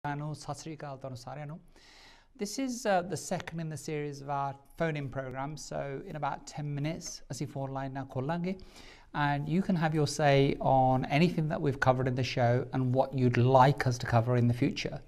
This is the second in the series of our phone-in program. So in about 10 minutes, ਅਸੀਂ phone line now kholange, and you can have your say on anything that we've covered in the show and what you'd like us to cover in the future.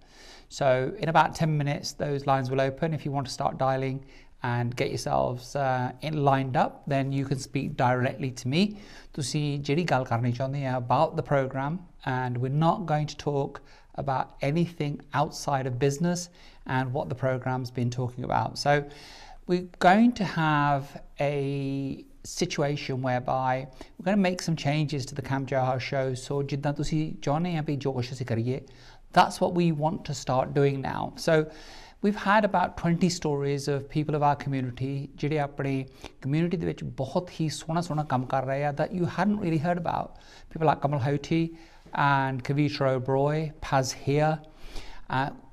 So in about 10 minutes, those lines will open. If you want to start dialing and get yourselves lined up, then you can speak directly to me. ਤੁਸੀਂ ਜਿਹੜੀ ਗੱਲ ਕਰਨੀ ਚਾਹੁੰਦੇ ਆ about the program, and we're not going to talk about anything outside of business and what the program's been talking about. So we're going to have a situation whereby we're going to make some changes to the Kam Johal Show. So ਜਿੱਦਾਂ ਤੁਸੀਂ ਚਾਹੁੰਦੇ ਆ ਵੀ ਜੋ ਕੁਛ ਅਸੀਂ ਕਰੀਏ, that's what we want to start doing now. So we've had about 20 stories of people of our community ਜਿਹੜੇ ਆਪਣੀ community ਦੇ ਵਿੱਚ ਬਹੁਤ ਹੀ ਸੋਹਣਾ ਕੰਮ ਕਰ ਰਹੇ ਆ that you hadn't really heard about. People like Kamal Hoti and Kavitra O'Broy, Paz here,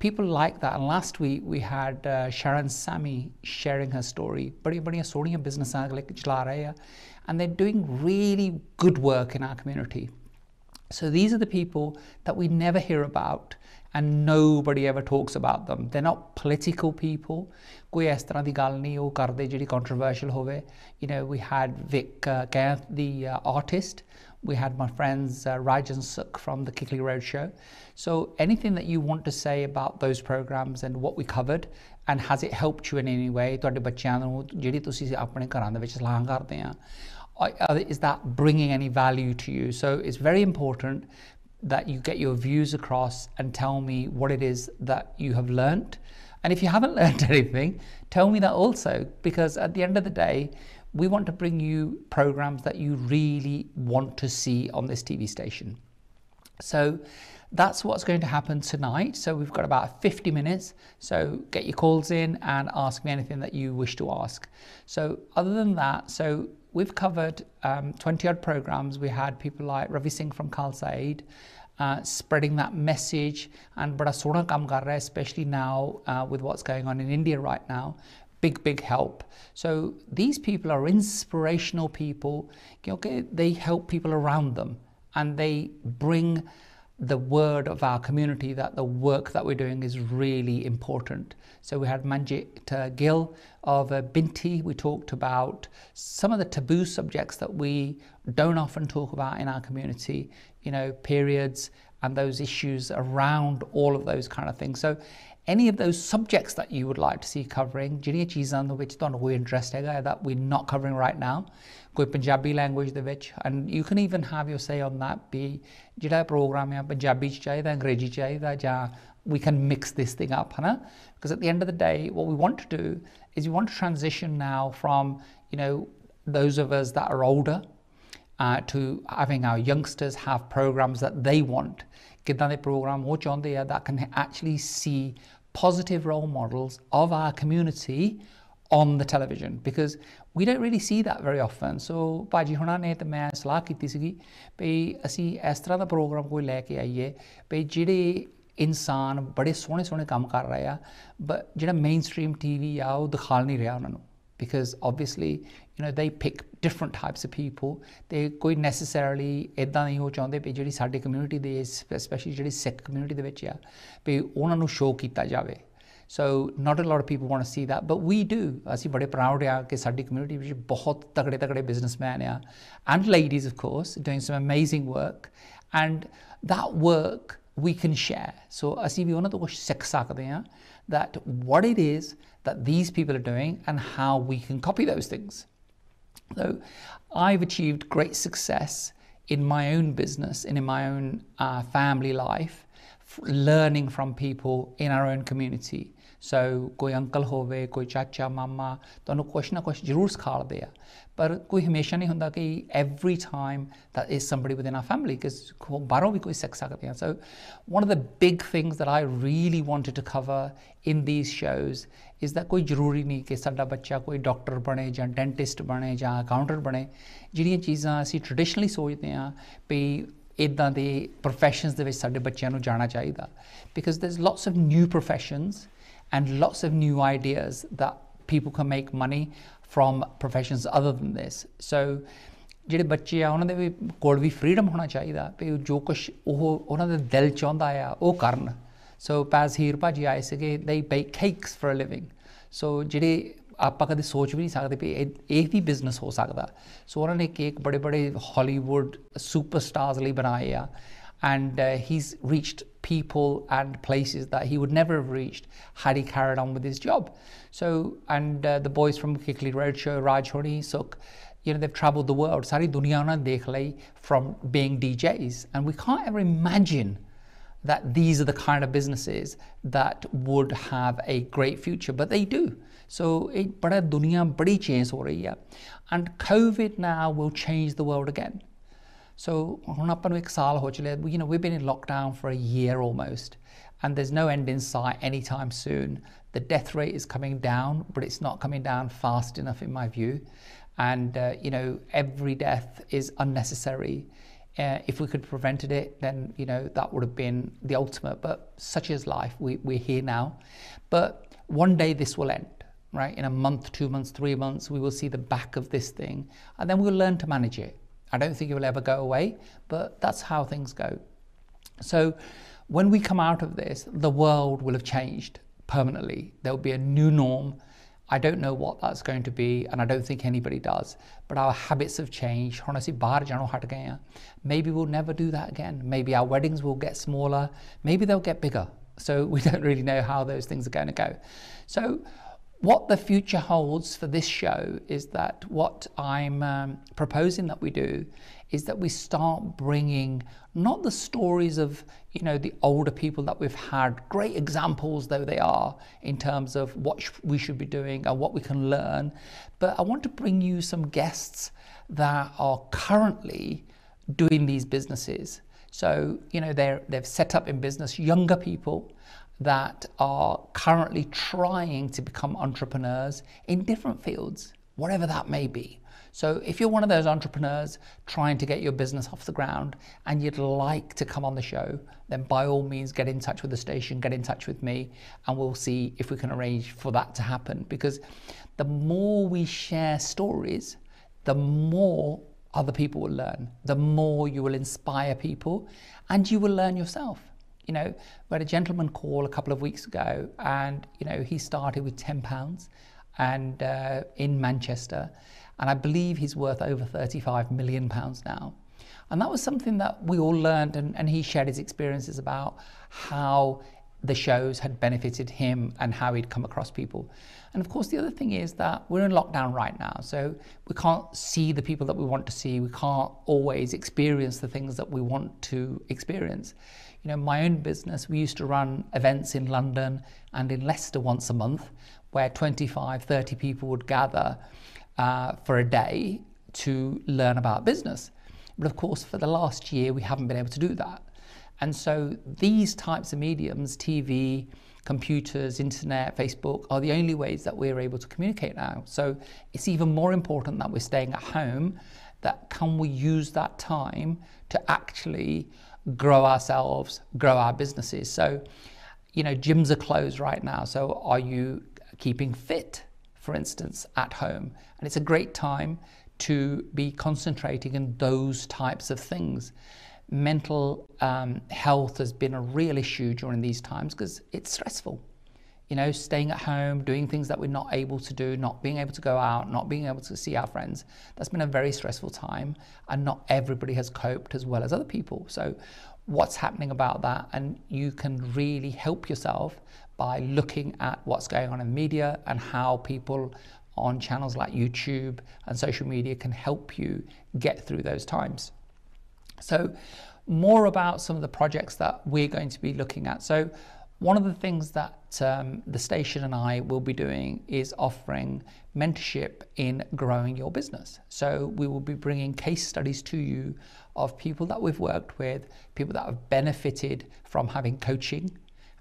people like that. And last week we had Sharon Sami sharing her story. Badiyan soniyan businesses like chala rahe hai, and they're doing really good work in our community. So these are the people that we never hear about and nobody ever talks about them. They're not political people. Koi is tarah di gall nahi oh karde jehdi controversial hove. You know, we had Vic Ganth, the artist. We had my friends Raj and Suk from the Kickley Road Show. So anything that you want to say about those programs and what we covered, and has it helped you in any way, ਤੁਹਾਡੇ ਬੱਚਿਆਂ ਨੂੰ ਜਿਹੜੀ ਤੁਸੀਂ ਆਪਣੇ ਘਰਾਂ ਦੇ ਵਿੱਚ ਸਲਾਹ ਕਰਦੇ ਆ, is that bringing any value to you? So it's very important that you get your views across and tell me what it is that you have learnt. And if you haven't learned anything, tell me that also, because at the end of the day, we want to bring you programs that you really want to see on this TV station. So that's what's going to happen tonight. So we've got about 50 minutes. So get your calls in and ask me anything that you wish to ask. So other than that, so we've covered 20 odd programs. We had people like Ravi Singh from Khalsa Aid spreading that message, and bada sona kam kar raha hai, especially now with what's going on in India right now. Big help. So these people are inspirational people. Okay, they help people around them, and they bring the word of our community that the work that we're doing is really important. So we had Manjit Gill of Binti. We talked about some of the taboo subjects that we don't often talk about in our community, you know, periods and those issues around all of those kind of things. So any of those subjects that you would like to see covering, ਜਿਹੜੀਆਂ ਚੀਜ਼ਾਂ ਦੇ ਵਿੱਚ ਤੁਹਾਨੂੰ ਕੋਈ interest ਹੈਗਾ that we're not covering right now, ਕੋਈ Punjabi language ਦੇ ਵਿੱਚ, and you can even have your say on that, ਵੀ ਜਿਹੜਾ ਪ੍ਰੋਗਰਾਮ ਹੈ ਪੰਜਾਬੀ ਚ ਚਾਹੀਦਾ, ਅੰਗਰੇਜ਼ੀ ਚ ਚਾਹੀਦਾ, ਜਾਂ we can mix this thing up, ਹਨਾ? Because at the end of the day, what we want to do is we want to transition now from, you know, those of us that are older to having our youngsters have programs that they want. ਕਿੱਦਾਂ ਦੇ programme ਉਹ ਚਾਹੁੰਦੇ ਆ that can actually see positive role models of our community on the television, because we don't really see that very often. So ਭਾਜੀ ਹੁਣਾਂ ਨੇ ਤੇ ਮੈਂ ਸਲਾਹ ਕੀਤੀ ਸੀਗੀ ਵੀ ਅਸੀਂ ਇਸ ਤਰ੍ਹਾਂ ਦਾ ਪ੍ਰੋਗਰਾਮ ਕੋਈ ਲੈ ਕੇ ਆਈਏ ਵੀ ਜਿਹੜੇ ਇਨਸਾਨ ਬੜੇ ਸੋਹਣੇ ਕੰਮ ਕਰ ਰਹੇ ਆ, but ਜਿਹੜਾ mainstream TV ਆ ਉਹ ਦਿਖਾ ਨਹੀਂ ਰਿਹਾ ਉਹਨਾਂ ਨੂੰ, because obviously, you know, they pick different types of people. They ਕੋਈ necessarily ਇੱਦਾਂ ਨਹੀਂ ਉਹ ਚਾਹੁੰਦੇ ਵੀ ਜਿਹੜੀ ਸਾਡੀ community ਦੇ, especially ਜਿਹੜੀ Sikh community ਦੇ ਵਿੱਚ ਆ, ਵੀ ਉਹਨਾਂ ਨੂੰ show ਕੀਤਾ ਜਾਵੇ. So not a lot of people want to see that, but we do. ਅਸੀਂ ਬੜੇ proud ਆ ਕਿ ਸਾਡੀ community ਵਿੱਚ ਬਹੁਤ ਤਗੜੇ businessmen ਆ, and ladies of course, doing some amazing work, and that work we can share. So ਅਸੀਂ ਵੀ ਉਹਨਾਂ ਤੋਂ ਕੁਝ ਸਿੱਖ ਸਕਦੇ ਆ, that what it is that these people are doing and how we can copy those things. So I've achieved great success in my own business and in my own family life, learning from people in our own community. So koi uncle hove, koi chacha, mama, tonu kuch na kuch zarur sikhade a, par koi hamesha nahi hunda ki every time that is somebody within our family, because baron bhi koi sikh sakde hain. So one of the big things that I really wanted to cover in these shows is that koi zaruri nahi ki sada bachcha koi doctor bane jan dentist bane jan accountant bane. ਜਿਹੜੀਆਂ ਚੀਜ਼ਾਂ ਅਸੀਂ traditionally ਸੋਚਦੇ ਆ ਵੀ ਇੱਦਾਂ ਦੇ professions ਦੇ ਵਿੱਚ ਸਾਡੇ ਬੱਚਿਆਂ ਨੂੰ ਜਾਣਾ ਚਾਹੀਦਾ, because there's lots of new professions and lots of new ideas that people can make money from professions other than this. So ਜਿਹੜੇ ਬੱਚੇ ਆ ਉਹਨਾਂ ਦੇ ਕੋਲ ਵੀ freedom ਹੋਣਾ ਚਾਹੀਦਾ ਵੀ ਜੋ ਕੁਛ ਉਹ ਉਹਨਾਂ ਦੇ ਦਿਲ ਚਾਹੁੰਦਾ ਆ ਉਹ ਕਰਨ. So Bazhir Bhaji ਆਏ ਸੀਗੇ, they bake cakes for a living. So ਜਿਹੜੇ ਆਪਾਂ ਕਦੇ ਸੋਚ ਵੀ ਨਹੀਂ ਸਕਦੇ ਵੀ ਇਹ ਵੀ ਬਿਜ਼ਨਸ ਹੋ ਸਕਦਾ। ਸੋ ਉਹਨਾਂ ਨੇ ਕੇਕ ਬੜੇ ਬੜੇ ਹਾਲੀਵੁੱਡ ਸੁਪਰਸਟਾਰਸ ਲਈ ਬਣਾਏ ਆ, and he's reached people and places that he would never have reached had he carried on with his job. So, and the boys from Kikli Roadshow, Raj Hori, Suk, you know, they've traveled the world. Sari duniya na dekh lai from being DJs, and we can't ever imagine that these are the kind of businesses that would have a great future, but they do. So, bada duniya badi change ho rahi hai, and COVID now will change the world again. So, you know, we've been in lockdown for a year almost, and there's no end in sight anytime soon. The death rate is coming down, but it's not coming down fast enough in my view. And, you know, every death is unnecessary. If we could have prevented it, then, you know, that would have been the ultimate. But such is life. We're here now. But one day this will end, right? In a month, 2 months, 3 months, we will see the back of this thing, and then we'll learn to manage it. I don't think it will ever go away, but that's how things go. So when we come out of this, the world will have changed permanently. There will be a new norm. I don't know what that's going to be, and I don't think anybody does, but our habits have changed. Maybe we'll never do that again. Maybe our weddings will get smaller. Maybe they'll get bigger. So we don't really know how those things are going to go. So what the future holds for this show is that what I'm proposing that we do is that we start bringing not the stories of, you know, the older people that we've had, great examples though they are in terms of what we should be doing and what we can learn, but I want to bring you some guests that are currently doing these businesses. So, you know, they've set up in business, younger people that are currently trying to become entrepreneurs in different fields, whatever that may be. So if you're one of those entrepreneurs trying to get your business off the ground and you'd like to come on the show, then by all means get in touch with the station, get in touch with me, and we'll see if we can arrange for that to happen. Because the more we share stories, the more other people will learn, the more you will inspire people, and you will learn yourself. You know, we had a gentleman call a couple of weeks ago, and, you know, he started with £10 and in Manchester, and I believe he's worth over £35 million now. And that was something that we all learned, and he shared his experiences about how the shows had benefited him and how he'd come across people. And of course, the other thing is that we're in lockdown right now, so we can't see the people that we want to see. We can't always experience the things that we want to experience. You know, my own business, we used to run events in London and in Leicester once a month, where 25, 30 people would gather for a day to learn about business. But of course, for the last year, we haven't been able to do that. And so these types of mediums, TV, computers, internet, Facebook, are the only ways that we're able to communicate now. So it's even more important that we're staying at home, that can we use that time to actually grow ourselves, grow our businesses. So, you know, gyms are closed right now. So are you keeping fit, for instance, at home? And it's a great time to be concentrating on those types of things. Mental health has been a real issue during these times because it's stressful. You know, staying at home, doing things that we're not able to do, not being able to go out, not being able to see our friends. That's been a very stressful time, and not everybody has coped as well as other people. So what's happening about that? And you can really help yourself by looking at what's going on in the media and how people on channels like YouTube and social media can help you get through those times. So more about some of the projects that we're going to be looking at. So one of the things that the station and I will be doing is offering mentorship in growing your business. So we will be bringing case studies to you of people that we've worked with, people that have benefited from having coaching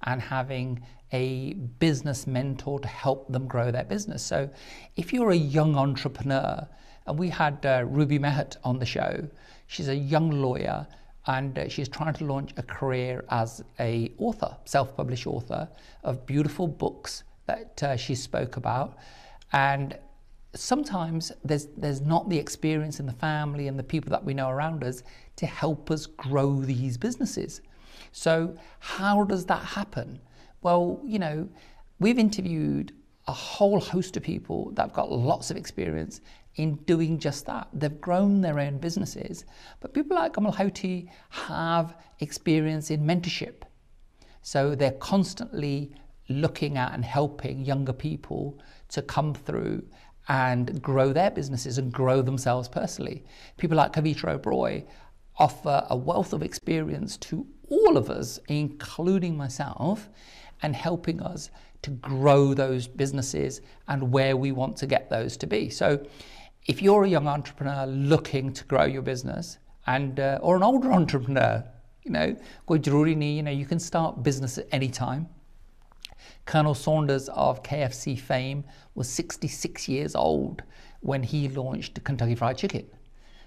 and having a business mentor to help them grow their business. So if you're a young entrepreneur, and we had Ruby Mehat on the show, she's a young lawyer, and she's trying to launch a career as a author, self-published author of beautiful books that she spoke about. And sometimes there's not the experience in the family and the people that we know around us to help us grow these businesses. So how does that happen? Well, you know, we've interviewed a whole host of people that have got lots of experience in doing just that. They've grown their own businesses. But people like Kam Johal have experience in mentorship. So they're constantly looking at and helping younger people to come through and grow their businesses and grow themselves personally. People like Kavita O'Broy offer a wealth of experience to all of us, including myself, and helping us to grow those businesses and where we want to get those to be. So if you're a young entrepreneur looking to grow your business, and or an older entrepreneur, you know, you can start business at any time. Colonel Saunders of KFC fame was 66 years old when he launched Kentucky Fried Chicken.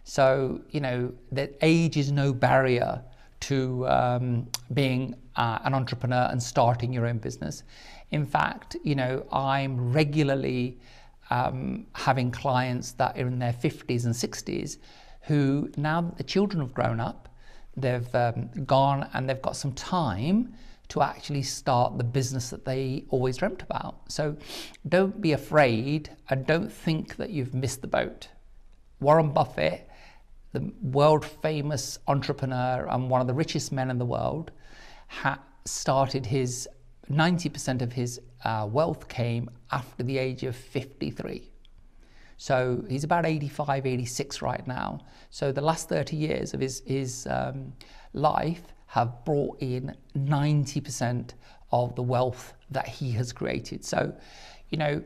So, you know, that age is no barrier to being an entrepreneur and starting your own business. In fact, you know, I'm regularly having clients that are in their 50s and 60s who, now that the children have grown up, they've gone and they've got some time to actually start the business that they always dreamt about. So don't be afraid and don't think that you've missed the boat. Warren Buffett, the world famous entrepreneur and one of the richest men in the world, started his 90% of his wealth came after the age of 53. So he's about 85, 86 right now. So the last 30 years of his life have brought in 90% of the wealth that he has created. So, you know,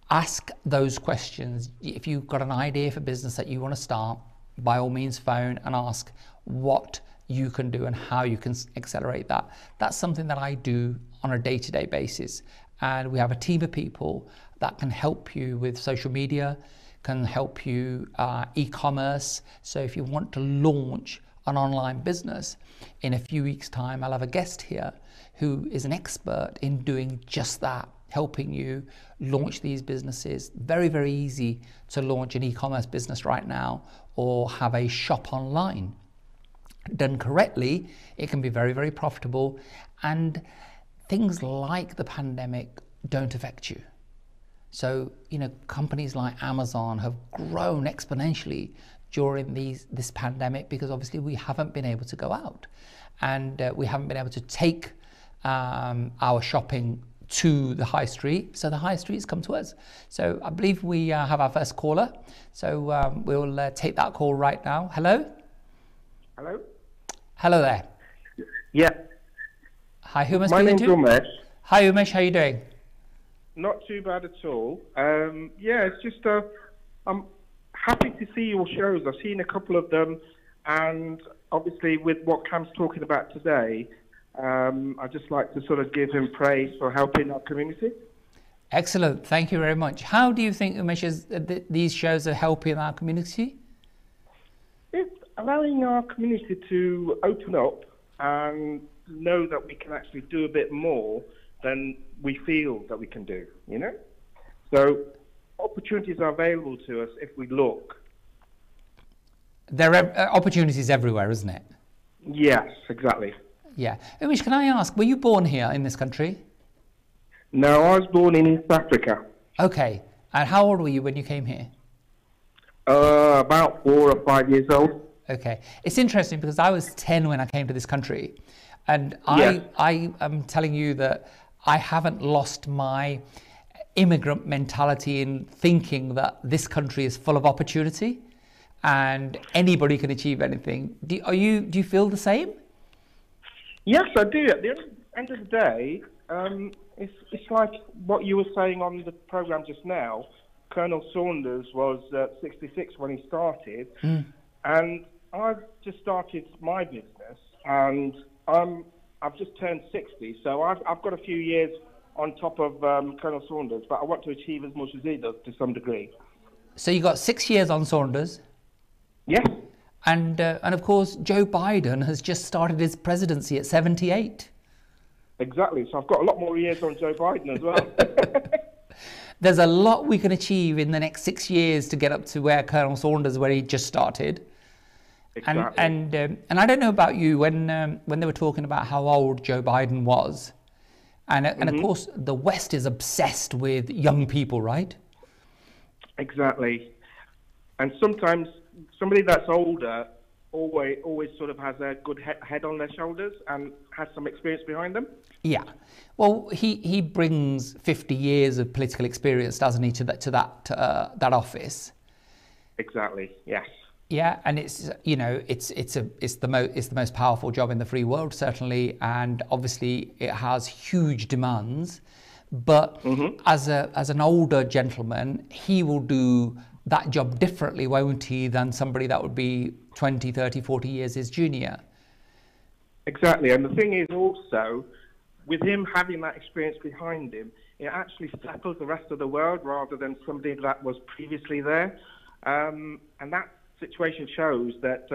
ask those questions. If you've got an idea for business that you want to start, by all means phone and ask what you can do and how you can accelerate that. That's something that I do on a day-to-day basis. And we have a team of people that can help you with social media, can help you e-commerce. So if you want to launch an online business, in a few weeks' time, I'll have a guest here who is an expert in doing just that, helping you launch these businesses. Very, very easy to launch an e-commerce business right now or have a shop online. Done correctly, it can be very, very profitable. And things like the pandemic don't affect you. So, you know, companies like Amazon have grown exponentially during this pandemic because obviously we haven't been able to go out and we haven't been able to take our shopping to the high street. So the high street's come to us. So I believe we have our first caller. So we'll take that call right now. Hello? Hello? Hello there. Yeah. Hi, who am I My speaking name's to? Umesh. Hi Umesh, how are you doing? Not too bad at all. Yeah, it's just I'm happy to see your shows. I've seen a couple of them, and obviously with what Cam's talking about today, I'd just like to sort of give him praise for helping our community. Excellent, thank you very much. How do you think, Umesh, these shows are helping our community? It's allowing our community to open up and know that we can actually do a bit more than we feel that we can do, you know? So opportunities are available to us if we look. There are opportunities everywhere, isn't it? Yes, exactly. Yeah. Umesh, can I ask, were you born here in this country? No, I was born in East Africa. Okay. And how old were you when you came here? About 4 or 5 years old. Okay. It's interesting because I was 10 when I came to this country. And Yeah. I am telling you that I haven't lost my immigrant mentality in thinking that this country is full of opportunity and anybody can achieve anything. Do you feel the same? Yes, I do. At the end of the day, it's like what you were saying on the program just now. Colonel Saunders was 66 when he started, and I've just started my business, and I've just turned 60, so I've got a few years on top of Colonel Saunders, but I want to achieve as much as he does to some degree. So you got 6 years on Saunders? Yes. And of course, Joe Biden has just started his presidency at 78. Exactly. So I've got a lot more years on Joe Biden as well. There's a lot we can achieve in the next 6 years to get up to where Colonel Saunders, where he just started. Exactly. And I don't know about you, when they were talking about how old Joe Biden was, and of course the West is obsessed with young people, right? Exactly. And sometimes somebody that's older always sort of has a good head on their shoulders and has some experience behind them. Yeah. Well, he brings 50 years of political experience, doesn't he, to that office? Exactly. Yes. Yeah, and it's, you know, it's the most powerful job in the free world, certainly, and obviously it has huge demands. But as an older gentleman, he will do that job differently, won't he, than somebody that would be 20, 30, 40 years his junior. Exactly. And the thing is also, with him having that experience behind him, it actually settles the rest of the world rather than somebody that was previously there. And that situation shows that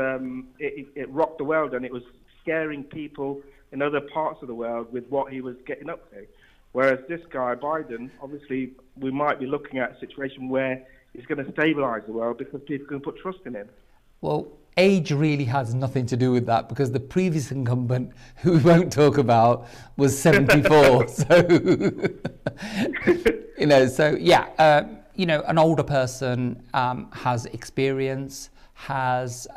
it rocked the world, and it was scaring people in other parts of the world with what he was getting up to. Whereas this guy, Biden, obviously we might be looking at a situation where he's going to stabilise the world because people can put trust in him. Well, age really has nothing to do with that, because the previous incumbent, who we won't talk about, was 74. So, you know, so yeah, you know, an older person has experience, has,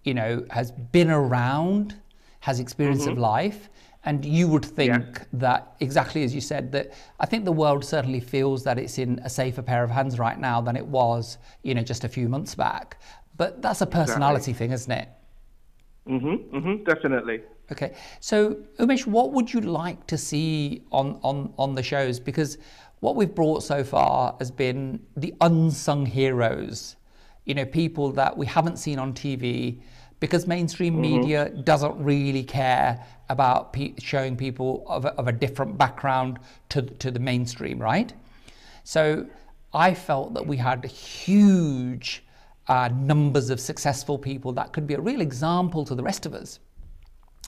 you know, has been around, has experience of life. And you would think that, exactly as you said, that I think the world certainly feels that it's in a safer pair of hands right now than it was, you know, just a few months back. But that's a personality thing, isn't it? Definitely. Okay. So, Umesh, what would you like to see on the shows? Because what we've brought so far has been the unsung heroes, you know, people that we haven't seen on TV, because mainstream media doesn't really care about showing people of a different background to the mainstream, right? So I felt that we had huge numbers of successful people that could be a real example to the rest of us.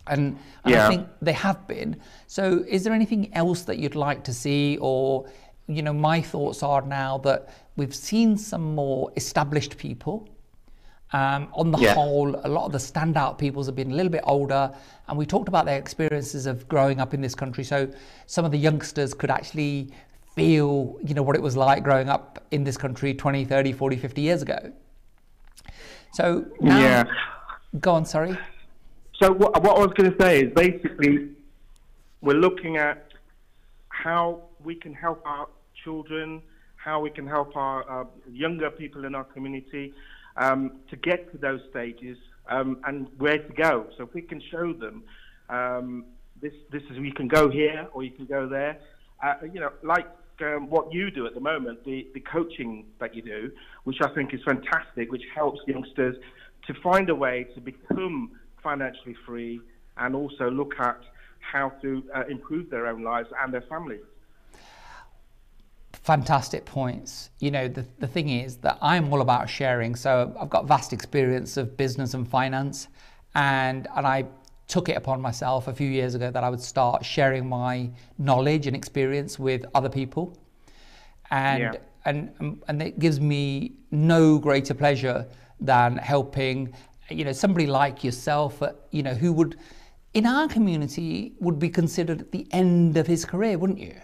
And I think they have been. So is there anything else that you'd like to see? Or, you know, my thoughts are now that we've seen some more established people. On the whole, a lot of the standout peoples have been a little bit older, and we talked about their experiences of growing up in this country. So some of the youngsters could actually feel, you know, what it was like growing up in this country 20, 30, 40, 50 years ago. So now, go on, sorry. So what I was going to say is basically we're looking at how we can help our children, how we can help our younger people in our community to get to those stages and where to go. So if we can show them this is, you can go here or you can go there. You know, like what you do at the moment, the coaching that you do, which I think is fantastic, which helps youngsters to find a way to become financially free and also look at how to improve their own lives and their families. Fantastic points. You know, the thing is that I'm all about sharing. So I've got vast experience of business and finance, and I took it upon myself a few years ago that I would start sharing my knowledge and experience with other people. And it gives me no greater pleasure than helping, you know, somebody like yourself, you know, who would, in our community, would be considered at the end of his career, wouldn't you?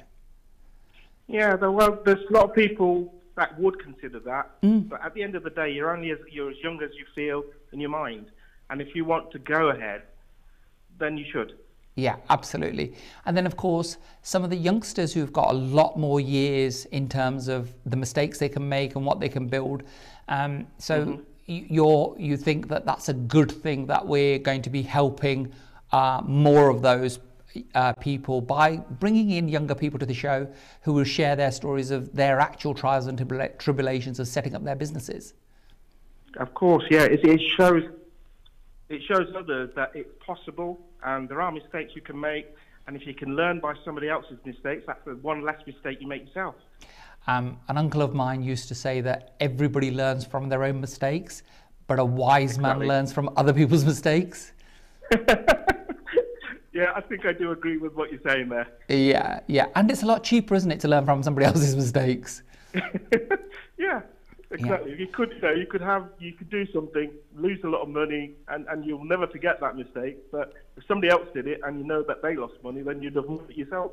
Yeah, well, there's a lot of people that would consider that, but at the end of the day, you're as young as you feel in your mind, and if you want to go ahead, then you should. Yeah, absolutely. And then, of course, some of the youngsters who've got a lot more years in terms of the mistakes they can make and what they can build. You think that that's a good thing, that we're going to be helping more of those people by bringing in younger people to the show who will share their stories of their actual trials and tribulations of setting up their businesses. Of course, yeah. It shows others that it's possible, and there are mistakes you can make, and if you can learn by somebody else's mistakes, that's one less mistake you make yourself. An uncle of mine used to say that everybody learns from their own mistakes, but a wise man learns from other people's mistakes. Yeah, I think I do agree with what you're saying there. Yeah. And it's a lot cheaper, isn't it, to learn from somebody else's mistakes? Yeah, Exactly. You could, you could do something, lose a lot of money, and you'll never forget that mistake. But if somebody else did it and you know that they lost money, then you'd avoid it yourself.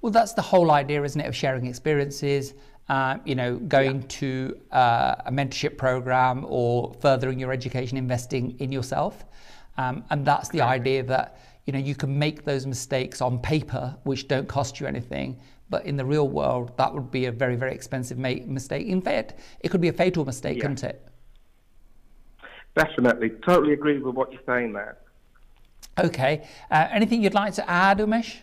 Well, that's the whole idea, isn't it, of sharing experiences, going to a mentorship program or furthering your education, investing in yourself. And that's the idea that, you can make those mistakes on paper, which don't cost you anything. But in the real world, that would be a very, very expensive mistake. In fact, it could be a fatal mistake, couldn't it? Definitely. Totally agree with what you're saying there. Okay. Anything you'd like to add, Umesh?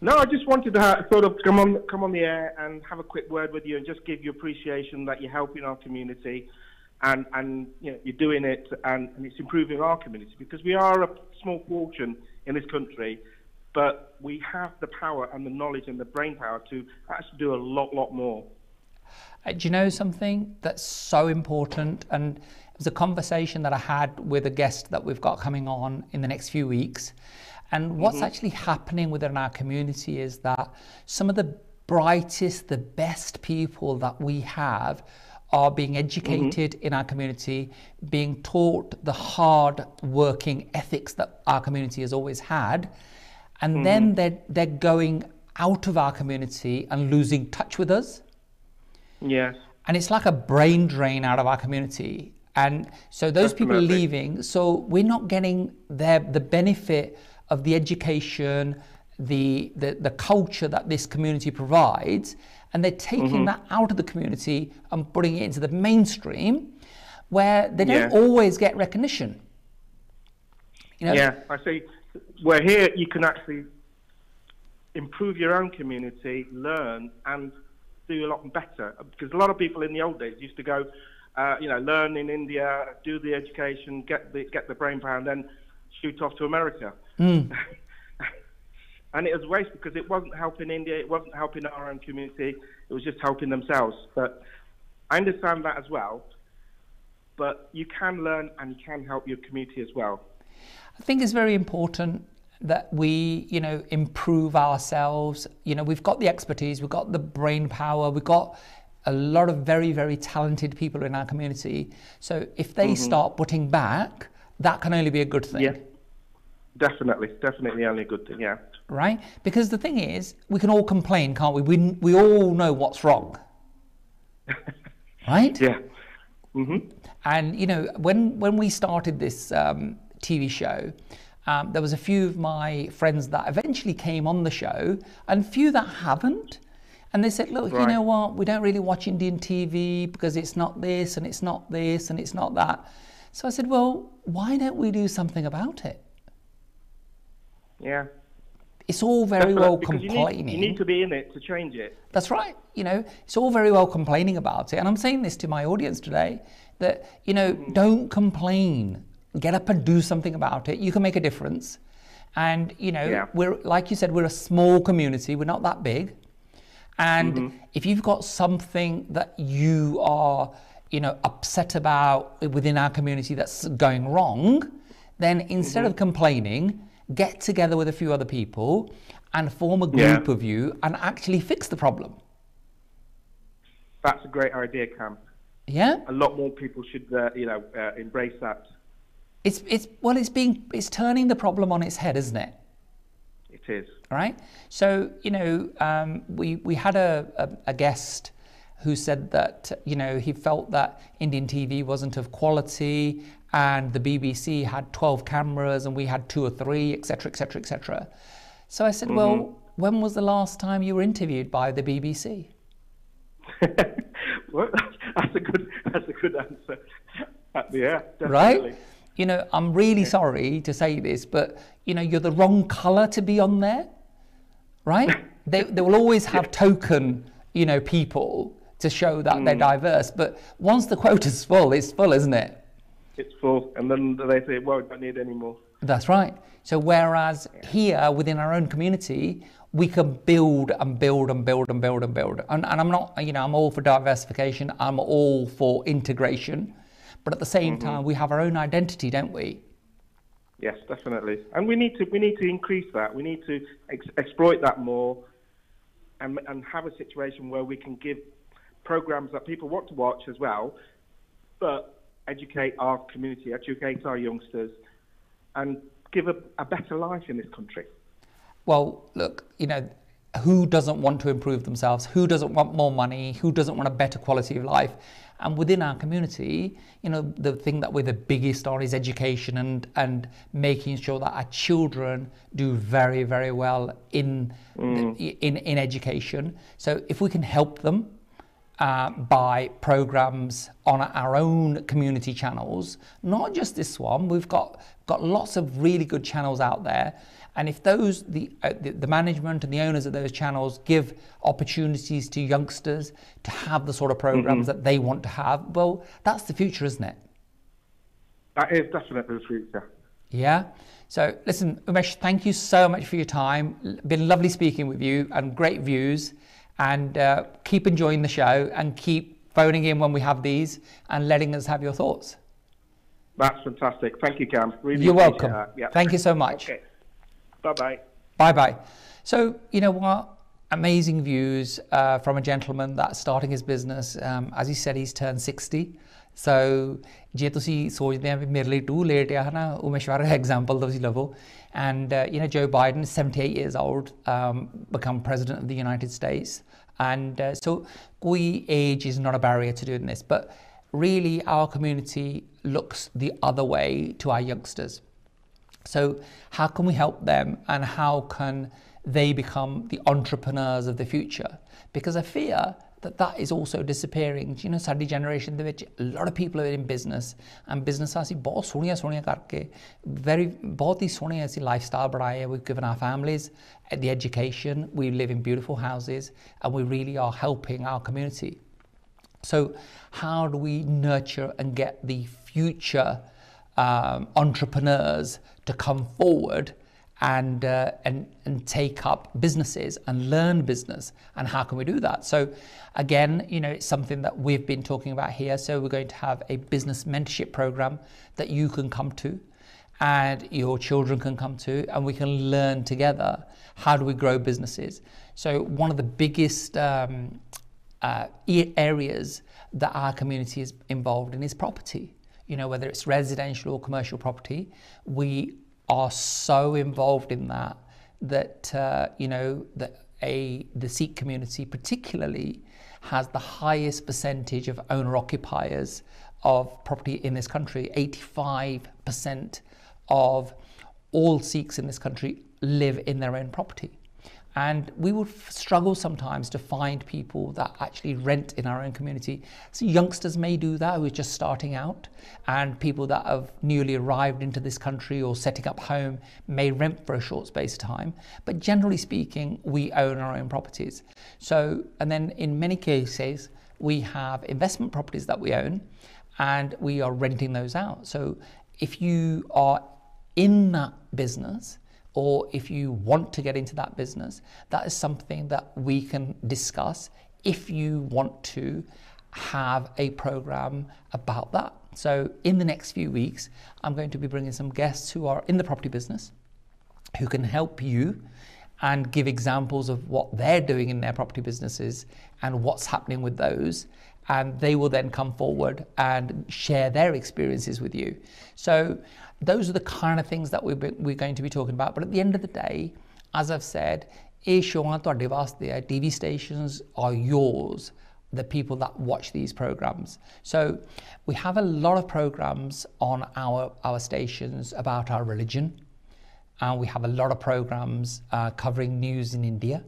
No, I just wanted to sort of come on the air and have a quick word with you and just give you appreciation that you're helping our community and you're doing it and it's improving our community, because we are a small fortune in this country, but we have the power and the knowledge and the brain power to actually do a lot more. Do you know something that's so important? And it was a conversation that I had with a guest that we've got coming on in the next few weeks. And what's actually happening within our community is that some of the brightest, the best people that we have are being educated in our community, being taught the hard working ethics that our community has always had. And then they're going out of our community and losing touch with us. Yes. And it's like a brain drain out of our community. And so those people are leaving. So we're not getting the benefit of the education, the culture that this community provides. And they're taking that out of the community and putting it into the mainstream, where they don't always get recognition. Yeah, I see. Where here you can actually improve your own community, learn, and do a lot better. Because a lot of people in the old days used to go, learn in India, do the education, get the brain power, and then shoot off to America. And it was a waste, because it wasn't helping India, it wasn't helping our own community, it was just helping themselves. But I understand that as well. But you can learn and you can help your community as well. I think it's very important that we, improve ourselves. We've got the expertise, we've got the brain power, we've got a lot of very, very talented people in our community. So if they start putting back, that can only be a good thing. Yeah, definitely only a good thing, yeah. Right? Because the thing is, we can all complain, can't we? We all know what's wrong. Right? Yeah. And, when we started this TV show, there was a few of my friends that eventually came on the show and few that haven't. And they said, look, you know what, we don't really watch Indian TV because it's not this and it's not this and it's not that. So I said, well, why don't we do something about it? Yeah. It's all very well complaining. You need to be in it to change it. That's right. It's all very well complaining about it. And I'm saying this to my audience today, that, don't complain. Get up and do something about it. You can make a difference. And, we're, like you said, we're a small community. We're not that big. And if you've got something that you are, upset about within our community that's going wrong, then instead of complaining, get together with a few other people and form a group of you and actually fix the problem. That's a great idea, Kam. Yeah? A lot more people should, embrace that. It's turning the problem on its head, isn't it? It is. All right. So, we had a guest who said that, he felt that Indian TV wasn't of quality and the BBC had 12 cameras and we had 2 or 3, etc., etc., etc. So I said, well, when was the last time you were interviewed by the BBC? Well, that's a good answer. Yeah, definitely. Right? I'm really sorry to say this, but, you're the wrong colour to be on there, right? They will always have token, people to show that they're diverse. But once the quota's full, it's full, isn't it? It's full. And then they say, well, we don't need any more. That's right. So whereas here within our own community, we can build and build and build and build and build. And I'm not, I'm all for diversification. I'm all for integration. But at the same time, we have our own identity, don't we? Yes, definitely. And we need to increase that. We need to exploit that more and have a situation where we can give programs that people want to watch as well, but educate our community, educate our youngsters, and give a better life in this country. Well, look, you know, who doesn't want to improve themselves? Who doesn't want more money? Who doesn't want a better quality of life? And within our community, you know, the thing that we're the biggest on is education and making sure that our children do very, very well in education. So if we can help them by programs on our own community channels, not just this one, we've got lots of really good channels out there. And if the management and the owners of those channels give opportunities to youngsters to have the sort of programs that they want to have, well, that's the future, isn't it? That is definitely the future. Yeah. So listen, Umesh, thank you so much for your time. Been lovely speaking with you and great views. And keep enjoying the show and keep phoning in when we have these and letting us have your thoughts. That's fantastic. Thank you, Kam. Really You're welcome. Yeah. Thank you so much. Okay. Bye-bye. Bye-bye. So, you know what? Amazing views from a gentleman that's starting his business. As he said, he's turned 60. So, ਜੇ ਤੁਸੀਂ ਸੋਚਦੇ ਆ ਵੀ ਮੇਰੇ ਲਈ too late ਆ ਹਨਾ ਉਮੇਸ਼ ਵਾਰ example ਤੁਸੀਂ ਲਵੋ and you know Joe Biden 78 years old become president of the United States and so koi age is not a barrier to doing this, but really our community looks the other way to our youngsters. So how can we help them and how can they become the entrepreneurs of the future? Because I fear that is also disappearing. You know, ਸਾਡੀ generation ਦੇ ਵਿੱਚ a lot of people are in business and business ਅਸੀਂ ਬਹੁਤ ਸੋਹਣੀਆਂ ਕਰਕੇ ਬਹੁਤ ਹੀ ਸੋਹਣੇ ਅਸੀਂ lifestyle ਬਣਾਏ. We've given our families the education, we live in beautiful houses and we really are helping our community. So how do we nurture and get the future entrepreneurs to come forward and take up businesses and learn business, and how can we do that? So again, you know, it's something that we've been talking about here. So we're going to have a business mentorship program that you can come to and your children can come to, and we can learn together how do we grow businesses. So one of the biggest areas that our community is involved in is property. You know, whether it's residential or commercial property, we are so involved in that you know, that the Sikh community particularly has the highest percentage of owner-occupiers of property in this country. 85% of all Sikhs in this country live in their own property. And we would struggle sometimes to find people that actually rent in our own community. So youngsters may do that who are just starting out, and people that have newly arrived into this country or setting up home may rent for a short space of time. But generally speaking, we own our own properties. So, and then in many cases, we have investment properties that we own and we are renting those out. So if you are in that business, or if you want to get into that business, that is something that we can discuss if you want to have a program about that. So in the next few weeks, I'm going to be bringing some guests who are in the property business, who can help you and give examples of what they're doing in their property businesses and what's happening with those. And they will then come forward and share their experiences with you. So those are the kind of things that we're going to be talking about. But at the end of the day, as I've said, TV stations are yours, the people that watch these programs. So we have a lot of programs on our stations about our religion. We have a lot of programs covering news in India.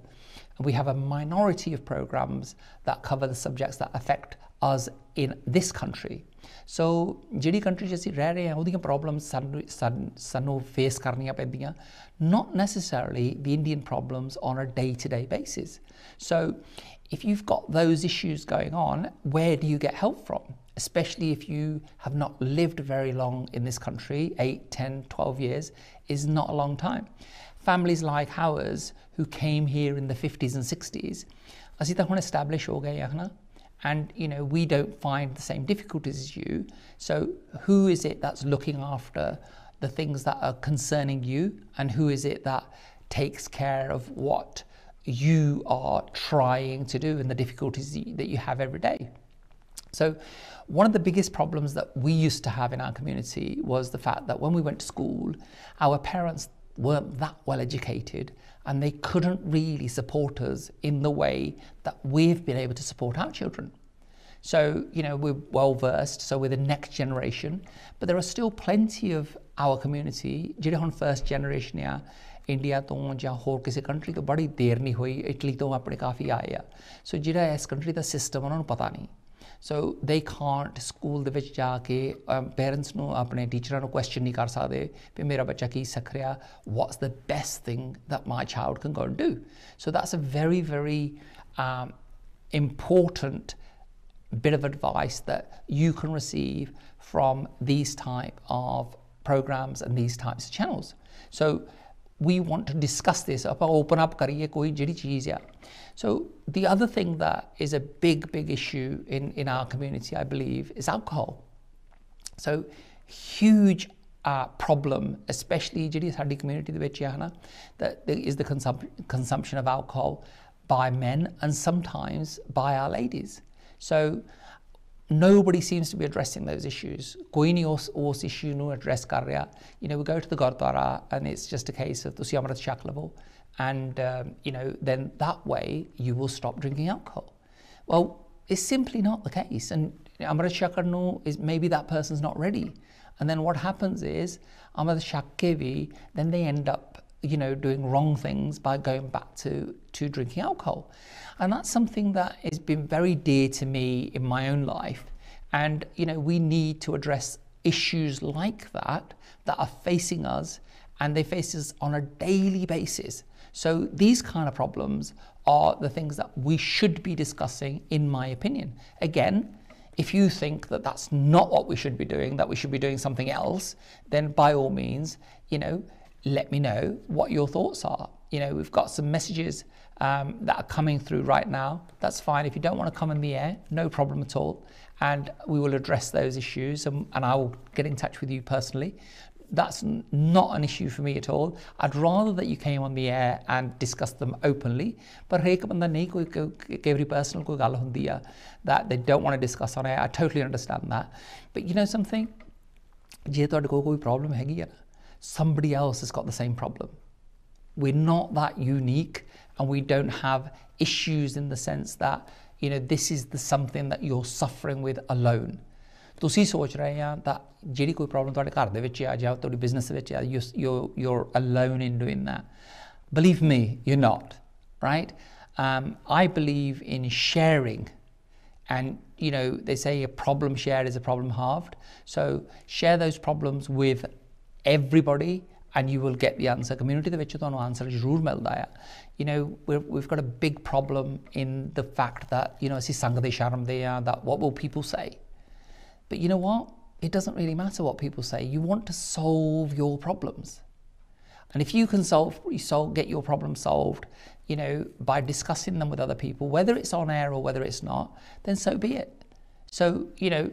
We have a minority of programs that cover the subjects that affect us in this country. So ਜਿਹੜੀ country 'ਚ ਅਸੀਂ ਰਹਿ ਰਹੇ ਹਾਂ ਉਹਦੀਆਂ problems ਸਾਨੂੰ face ਕਰਨੀਆਂ ਪੈਂਦੀਆਂ, not necessarily the Indian problems on a day-to-day basis. So if you've got those issues going on, where do you get help from? Especially if you have not lived very long in this country, 8, 10, 12 years is not a long time. Families like ours who came here in the 50s and 60s, ਅਸੀਂ ਤਾਂ ਹੁਣ establish ਹੋ ਗਏ ਹਾਂ, and you know, we don't find the same difficulties as you. So who is it that's looking after the things that are concerning you, and who is it that takes care of what you are trying to do and the difficulties that you have every day. So one of the biggest problems that we used to have in our community was the fact that when we went to school, our parents weren't that well educated and they couldn't really support us in the way that we've been able to support our children. So, you know, we're well versed, so we're the next generation, but there are still plenty of our community, ਜਿਹੜੇ ਹੁਣ first generation ਆ India ਤੋਂ ਜਾਂ ਹੋਰ ਕਿਸੇ country ਤੋਂ ਬੜੀ ਦੇਰ ਨਹੀਂ ਹੋਈ, ਇਟਲੀ ਤੋਂ ਆਪਣੇ ਕਾਫੀ ਆਏ ਆ, ਸੋ ਜਿਹੜਾ ਇਸ ਕੰਟਰੀ ਦਾ ਸਿਸਟਮ ਉਹਨਾਂ ਨੂੰ ਪਤਾ ਨਹੀਂ, ਸੋ they can't ਸਕੂਲ ਦੇ ਵਿੱਚ ਜਾ ਕੇ ਪੇਰੈਂਟਸ ਨੂੰ ਆਪਣੇ ਟੀਚਰਾਂ ਨੂੰ ਕੁਐਸਚਨ ਨਹੀਂ ਕਰ ਸਕਦੇ ਵੀ ਮੇਰਾ ਬੱਚਾ ਕੀ ਸਿੱਖ ਰਿਹਾ, what's the best thing that my child can go and do. So that's a very, very important bit of advice that you can receive from these type of programs and these types of channels. So we want to discuss this, open up kariye koi jehdi cheez hai. So the other thing that is a big issue in our community, I believe, is alcohol. So huge problem, especially jehdi saadi community de vich hai na, that is the consumption of alcohol by men and sometimes by our ladies. So nobody seems to be addressing those issues. Koi nahi us issue nu address kar raha. You know, we go to the Gurdwara and it's just a case of tusi amrit shak lavo, and you know, then that way you will stop drinking alcohol. Well, it's simply not the case, and amrit shak nu is maybe that person's not ready, and then what happens is amrit shak ke bhi, then they end up, you know, doing wrong things by going back to drinking alcohol. And that's something that has been very dear to me in my own life. And, you know, we need to address issues like that are facing us, and they face us on a daily basis. So these kind of problems are the things that we should be discussing, in my opinion. Again, if you think that that's not what we should be doing, that we should be doing something else, then by all means, you know, let me know what your thoughts are. You know, we've got some messages that are coming through right now. That's fine. If you don't want to come in the air, no problem at all. And we will address those issues, and I will get in touch with you personally. That's not an issue for me at all. I'd rather that you came on the air and discussed them openly. But every personal koi gall hundi hai that they don't want to discuss on air. I totally understand that. But you know something? Je tode koi problem hegi hai, somebody else has got the same problem. We're not that unique, and we don't have issues in the sense that, you know, this is something that you're suffering with alone. ਤੁਸੀਂ ਸੋਚ ਰਹੇ ਆ that ਜਿਹੜੀ ਕੋਈ problem ਤੁਹਾਡੇ ਘਰ ਦੇ ਵਿੱਚ ਆ ਜਾਂ ਤੁਹਾਡੀ business ਦੇ ਵਿੱਚ ਆ, you're alone in doing that. Believe me, you're not, right? I believe in sharing, and you know, they say a problem shared is a problem halved. So share those problems with everybody and you will get the answer. Community ਦੇ ਵਿੱਚ ਤੁਹਾਨੂੰ answer ਜ਼ਰੂਰ ਮਿਲਦਾ ਆ. You know, we've got a big problem in the fact that, you know, ਅਸੀਂ ਸੰਗਦੇ ਸ਼ਰਮਦੇ ਆ, that what will people say? But you know what? It doesn't really matter what people say. You want to solve your problems. And if you can get your problem solved, you know, by discussing them with other people, whether it's on air or whether it's not, then so be it. So, you know,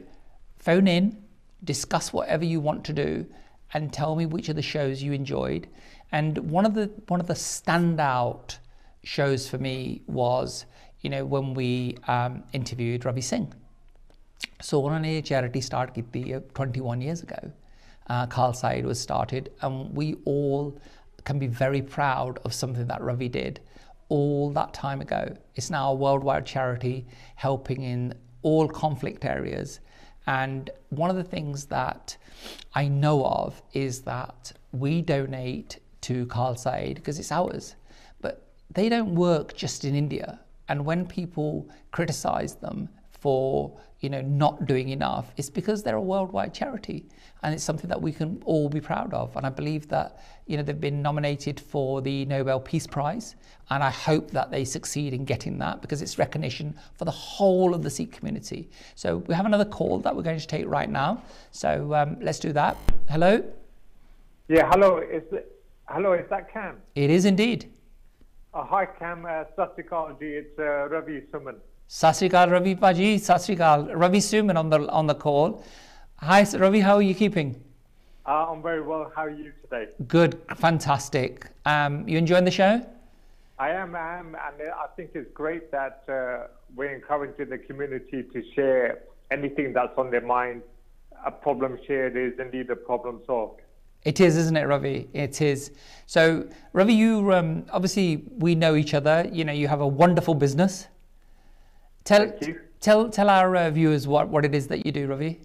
phone in, discuss whatever you want to do, and tell me which of the shows you enjoyed. And one of the standout shows for me was, you know, when we interviewed Ravi Singh. So on a charity start 21 years ago, Khalsa Aid was started, and we all can be very proud of something that Ravi did all that time ago. It's now a worldwide charity helping in all conflict areas. And one of the things that I know of is that we donate to Khalsa Aid because it's ours, but they don't work just in India. And when people criticize them for, you know, not doing enough, it's because they're a worldwide charity, and it's something that we can all be proud of. And I believe that, you know, they've been nominated for the Nobel Peace Prize, and I hope that they succeed in getting that, because it's recognition for the whole of the Sikh community. So we have another call that we're going to take right now. So let's do that. Hello? Yeah, hello. Is that Kam? It is indeed. Hi Kam, Sat Sri Akal ji, it's Ravi Summan. Sat Sri Akal Ravi Paji, Sat Sri Akal. Ravi Summan on the call. Hi Ravi, how are you keeping? I'm very well. How are you today? Good, fantastic. You enjoying the show? I am, and I think it's great that we're encouraging the community to share anything that's on their mind. A problem shared is indeed a problem solved. It is, isn't it, Ravi? It is. So, Ravi, you obviously we know each other. You know, you have a wonderful business. Thank you. Tell our viewers what it is that you do, Ravi.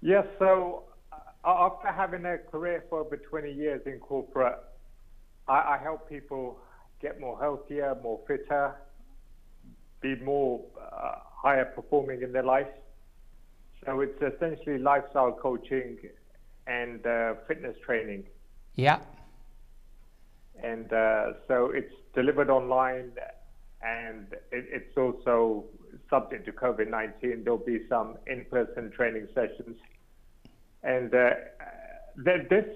Yes. So, after having a career for over 20 years in corporate, I help people get more healthier, more fitter, be more higher performing in their life. So it's essentially lifestyle coaching and fitness training. Yeah. And so it's delivered online, and it's also subject to COVID-19. There'll be some in-person training sessions. And this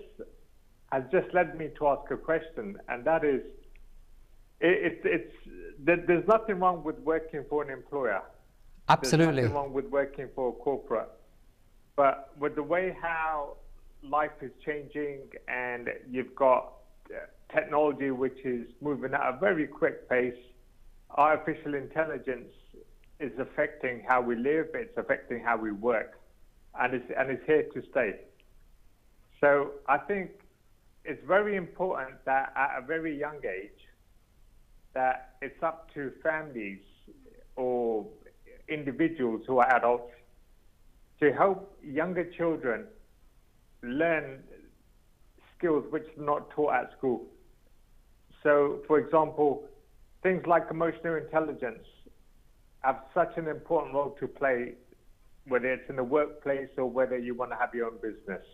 has just led me to ask a question, and that is, there's nothing wrong with working for an employer. Absolutely. There's nothing wrong with working for a corporate. But with the way how life is changing, and you've got technology which is moving at a very quick pace, artificial intelligence is affecting how we live, it's affecting how we work, and it's here to stay. So I think it's very important that at a very young age, that it's up to families or individuals who are adults to help younger children learn skills which are not taught at school. So, for example, things like emotional intelligence have such an important role to play, whether it's in the workplace or whether you want to have your own business.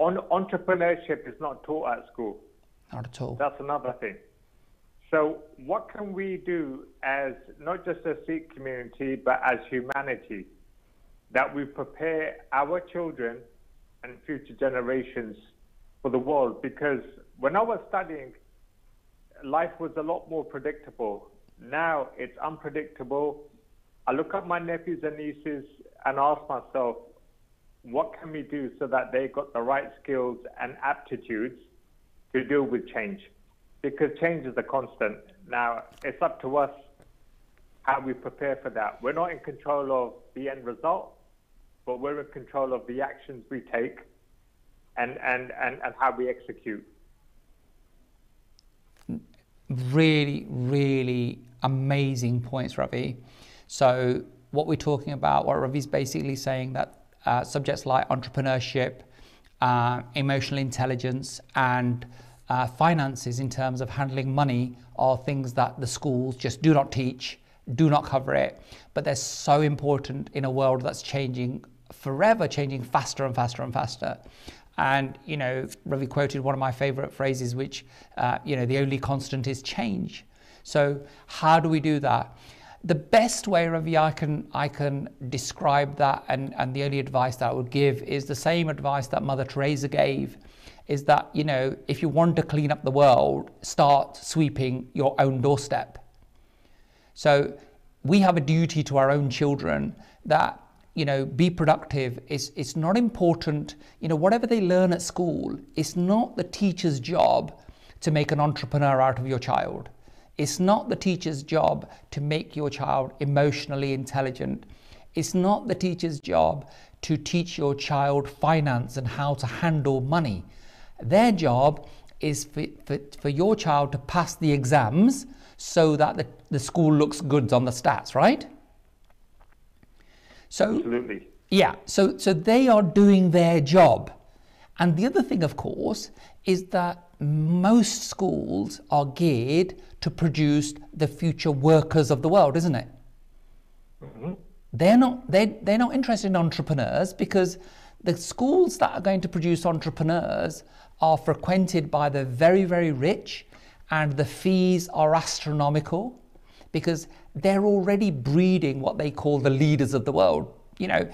Entrepreneurship is not taught at school. Not at all. That's another thing. So what can we do as not just a Sikh community, but as humanity, that we prepare our children and future generations for the world? Because when I was studying, life was a lot more predictable. Now it's unpredictable. I look at my nephews and nieces and ask myself, what can we do so that they got the right skills and aptitudes to deal with change? Because change is a constant. Now, it's up to us how we prepare for that. We're not in control of the end result, but we're in control of the actions we take and how we execute. Really, really amazing points, Ravi. So what we're talking about, what Ravi's basically saying, that subjects like entrepreneurship, emotional intelligence, and finances in terms of handling money are things that the schools just do not teach, do not cover it, but they're so important in a world that's changing forever, changing faster and faster and faster. And, you know, Ravi quoted one of my favorite phrases, which, you know, the only constant is change. So how do we do that? The best way, Ravi, I can describe that, and the only advice that I would give is the same advice that Mother Teresa gave, is that, you know, if you want to clean up the world, start sweeping your own doorstep. So we have a duty to our own children that, you know, be productive. It's not important, you know, whatever they learn at school, it's not the teacher's job to make an entrepreneur out of your child. It's not the teacher's job to make your child emotionally intelligent. It's not the teacher's job to teach your child finance and how to handle money. Their job is for your child to pass the exams so that the school looks good on the stats, right? So, absolutely. Yeah, so they are doing their job. And the other thing, of course, is that most schools are geared to produce the future workers of the world, isn't it? Mm-hmm. They're not interested in entrepreneurs, because the schools that are going to produce entrepreneurs are frequented by the very, very rich, and the fees are astronomical, because they're already breeding what they call the leaders of the world. You know,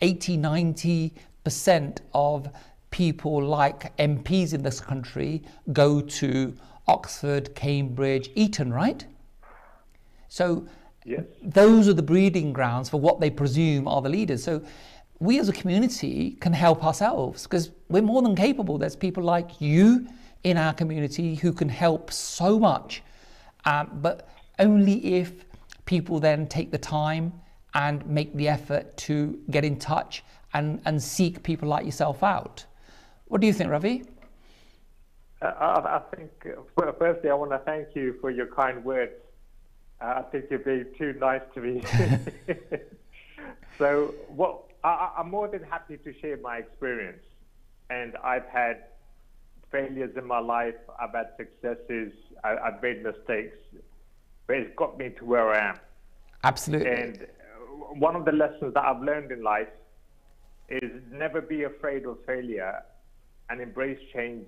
80-90% of people like MPs in this country go to Oxford, Cambridge, Eton, right? So yes, those are the breeding grounds for what they presume are the leaders. So we as a community can help ourselves, because we're more than capable. There's people like you, in our community who can help so much, but only if people then take the time and make the effort to get in touch and seek people like yourself out. What do you think, Ravi? I think, firstly, I want to thank you for your kind words. I think you're being too nice to me. So, I'm more than happy to share my experience. And I've had failures in my life, I've had successes, I've made mistakes, but it's got me to where I am. Absolutely. And one of the lessons that I've learned in life is never be afraid of failure and embrace change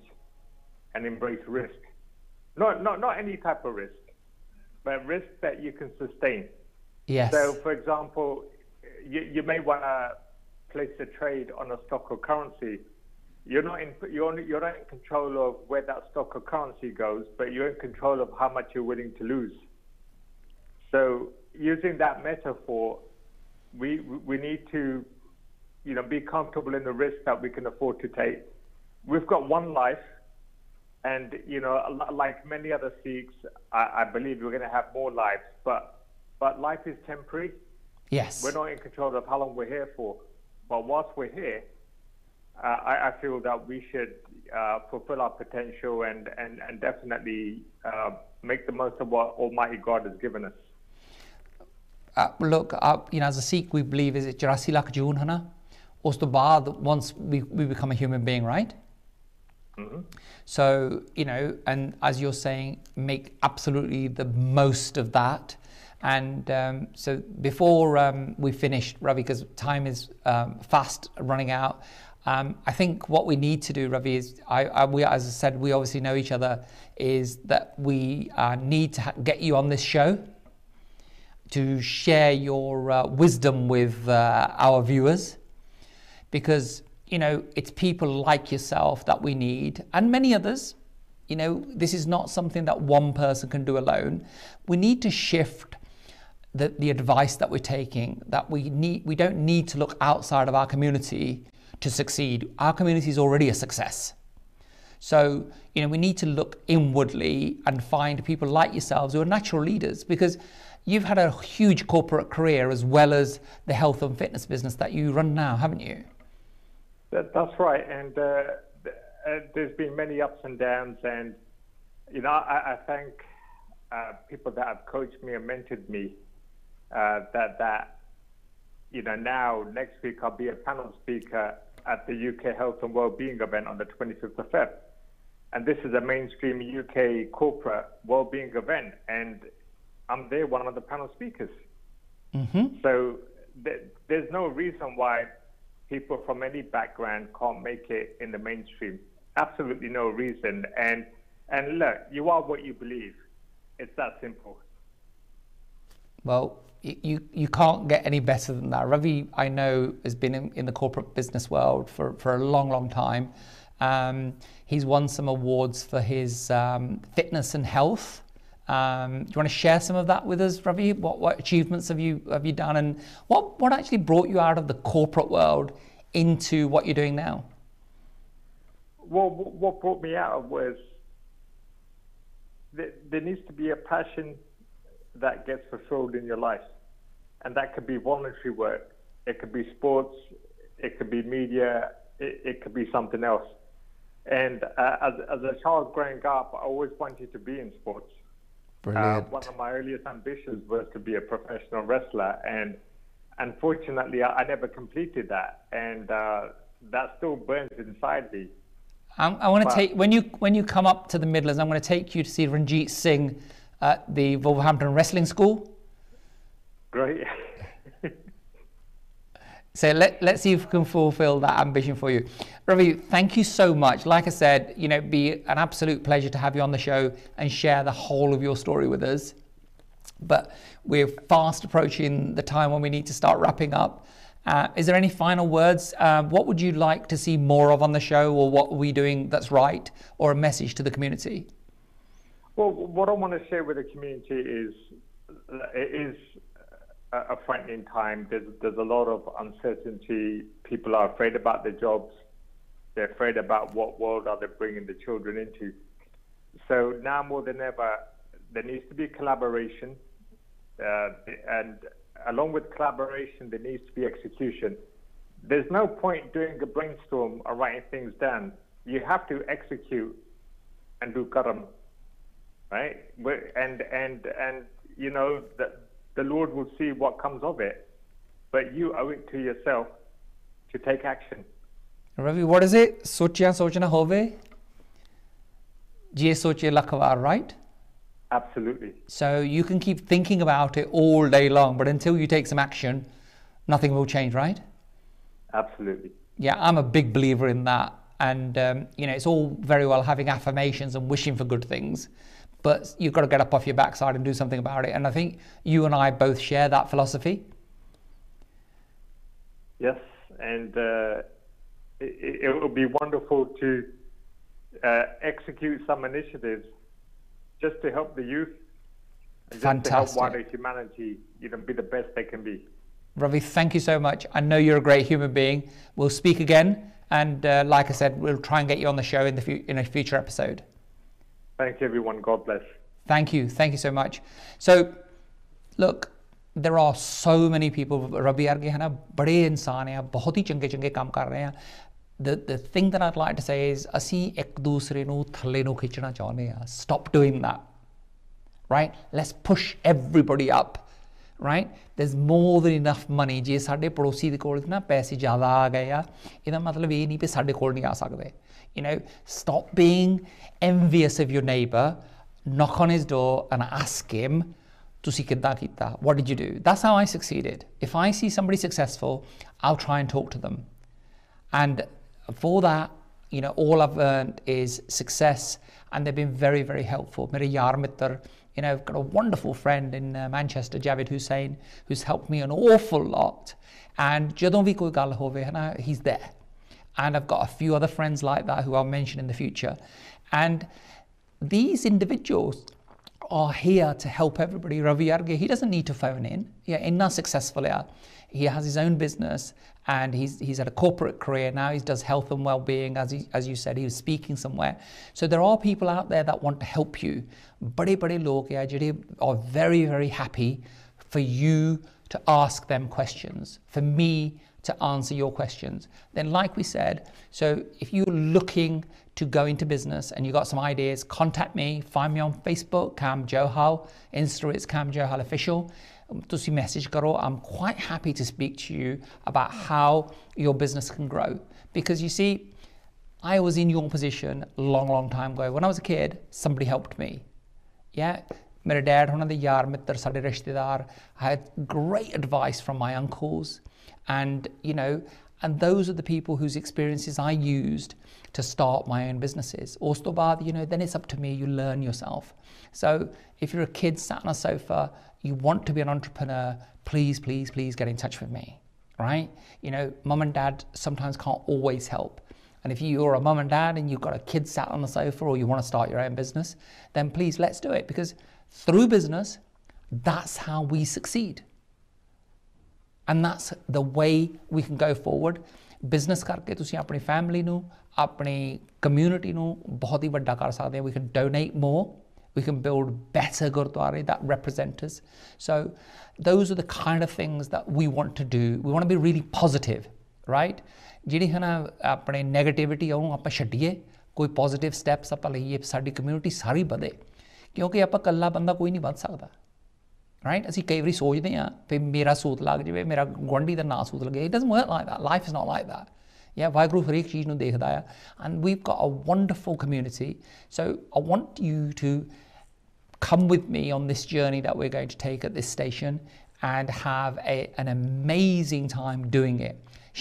and embrace risk. Not any type of risk, but risk that you can sustain. Yes. So, for example, you may want to place a trade on a stock or currency. You're not in control of where that stock or currency goes, but you're in control of how much you're willing to lose. So, using that metaphor, we need to, be comfortable in the risk that we can afford to take. We've got one life, and like many other Sikhs, I believe we're going to have more lives, but life is temporary. Yes. We're not in control of how long we're here for. But whilst we're here, I feel that we should fulfill our potential and definitely make the most of what Almighty God has given us. Look, as a Sikh, we believe is it 84 lakh June hana. Us to baad, once we become a human being, right? Mm-hmm. So, and as you're saying, make absolutely the most of that. And so before we finish, Ravi, because time is fast running out, I think what we need to do, Ravi, is, we, as I said, we obviously know each other, is that we need to get you on this show to share your wisdom with our viewers, because, it's people like yourself that we need, and many others. This is not something that one person can do alone. We need to shift the advice that we're taking, that we don't need to look outside of our community to succeed. Our community is already a success. So, we need to look inwardly and find people like yourselves who are natural leaders, because you've had a huge corporate career as well as the health and fitness business that you run now, haven't you? That's right. And there's been many ups and downs. And, I thank people that have coached me and mentored me, that now next week I'll be a panel speaker at the UK Health and Wellbeing event on the 25th of Feb. And this is a mainstream UK corporate wellbeing event, and I'm there, one of the panel speakers. Mm-hmm. So there's no reason why people from any background can't make it in the mainstream. Absolutely no reason. And look, you are what you believe. It's that simple. Well, you can't get any better than that. Ravi, I know, has been in the corporate business world for a long, long time. He's won some awards for his fitness and health. Do you want to share some of that with us, Ravi? What achievements have you done, and what actually brought you out of the corporate world into what you're doing now? Well, what brought me out was there needs to be a passion that gets fulfilled in your life, and that could be voluntary work, it could be sports, it could be media, it could be something else. And as a child growing up, I always wanted to be in sports. Brilliant. One of my earliest ambitions was to be a professional wrestler, and unfortunately I never completed that, and that still burns inside me. I want to take, when you come up to the Midlands, I'm going to take you to see Ranjit Singh at the Wolverhampton Wrestling School. Great. So let's see if we can fulfill that ambition for you. Ravi, thank you so much. Like I said, be an absolute pleasure to have you on the show and share the whole of your story with us. But we're fast approaching the time when we need to start wrapping up. Is there any final words? What would you like to see more of on the show, or what are we doing that's right, or a message to the community? Well, what I want to share with the community is it is a frightening time. There's a lot of uncertainty. People are afraid about their jobs. They're afraid about what world are they bringing the children into. So now more than ever, there needs to be collaboration, and along with collaboration, there needs to be execution. There's no point doing a brainstorm or writing things down. You have to execute and do karam, right? And you know that the Lord will see what comes of it, but you owe it to yourself to take action. Ravi, what is it? Sochya sochna hove, je soche lakhwar, right? Absolutely. So you can keep thinking about it all day long, but until you take some action, nothing will change, right? Absolutely. Yeah, I'm a big believer in that. And, you know, it's all very well having affirmations and wishing for good things, but you've got to get up off your backside and do something about it. And I think you and I both share that philosophy. Yes, and it would be wonderful to execute some initiatives just to help the youth, and just to help wider humanity, you know, be the best they can be. Ravi, thank you so much. I know you're a great human being. We'll speak again. And like I said, we'll try and get you on the show in a future episode. Thank you, everyone. God bless. Thank you. Thank you so much. So, look, there are so many people. Ravi arge hai na, bade insaan hai, bahut hi change kaam kar rahe hain. The thing that I'd like to say is, ਅਸੀਂ ਇੱਕ ਦੂਸਰੇ ਨੂੰ ਥੱਲੇ ਨੂੰ ਖਿੱਚਣਾ ਚਾਹੁੰਦੇ ਹਾਂ. Stop doing that. Right? Let's push everybody up. Right? There's more than enough money. ਜੇ ਸਾਡੇ ਪੜੋਸੀ ਦੇ ਕੋਲ ਨਾ ਪੈਸੇ ਜ਼ਿਆਦਾ ਆ ਗਏ ਆ, ਇਹਦਾ ਮਤਲਬ ਇਹ ਨਹੀਂ ਕਿ ਸਾਡੇ ਕੋਲ ਨਹੀਂ ਆ ਸਕਦੇ. You know, stop being envious of your neighbor. Knock on his door and ask him, ਤੁਸੀਂ ਕਿੱਦਾਂ ਕੀਤਾ? What did you do? That's how I succeeded. If I see somebody successful, I'll try and talk to them. And for that, you know, all I've earned is success, and they've been very, very helpful. Mere yaar mittar, you know, I've got a wonderful friend in Manchester, Javid Hussain, who's helped me an awful lot. And jadon vi koi gal hove, he's there. And I've got a few other friends like that who I'll mention in the future. And these individuals are here to help everybody. Ravi arge, he doesn't need to phone in. Yeah, inna successful. He has his own business, and he's had a corporate career now. He does health and well-being, as you said. He was speaking somewhere. So there are people out there that want to help you. Bade log are very, very happy for you to ask them questions, for me to answer your questions. Then, like we said, so if you're looking to go into business and you got some ideas, contact me. Find me on Facebook, Kam Johal. Insta, it's Kam Johal Official. Tusi message karo. I'm quite happy to speak to you about how your business can grow. Because you see, I was in your position a long time ago. When I was a kid, somebody helped me. Yeah, mere dad, hona de yaar mittar, sade rishtedar. I had great advice from my uncles, and you know, and those are the people whose experiences I used to start my own businesses. Usto baad, you know, then it's up to me. You learn yourself. So if you're a kid sat on a sofa, you want to be an entrepreneur, please get in touch with me, right? You know, mum and dad sometimes can't always help. And if you're a mum and dad and you've got a kid sat on the sofa, or you want to start your own business, then please let's do it, because through business, that's how we succeed. And that's the way we can go forward. Business karke tusi apni family nu, apni community nu bahut hi vadda kar sakde hain. We can donate more. We can build better gurdware that represent us. So those are the kind of things that we want to do. We want to be really positive, right? Jehdi hana apne negativity aanu aapa chhadiye, koi positive steps aapa laiye, saadi community sari bade. Kyunki aapa kalla banda koi nahi bad sakda. Right? ਅਸੀਂ ਕਈ ਵਾਰੀ ਸੋਚਦੇ ਹਾਂ ਵੀ ਮੇਰਾ ਸੂਤ ਲੱਗ ਜਾਵੇ, ਮੇਰਾ ਗੁਆਂਢੀ ਦਾ ਨਾਂ ਸੂਤ ਲੱਗੇ. It doesn't work like that. Life is not like that. Yeah, Waheguru ਹਰੇਕ ਚੀਜ਼ ਨੂੰ ਦੇਖਦਾ ਆ. And we've got a wonderful community. So I want you to come with me on this journey that we're going to take at this station and have an amazing time doing it.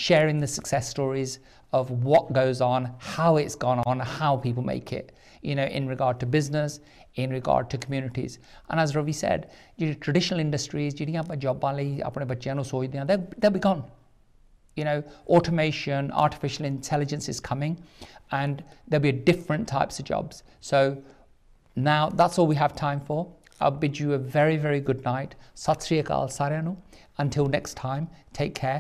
Sharing the success stories of what goes on, how it's gone on, how people make it, you know, in regard to business, in regard to communities. And as Ravi said, traditional industries, they'll be gone. You know, automation, artificial intelligence is coming, and there'll be different types of jobs. So now that's all we have time for. I'll bid you a very, very good night. Sat Sri Akal Saryanu. Until next time, take care.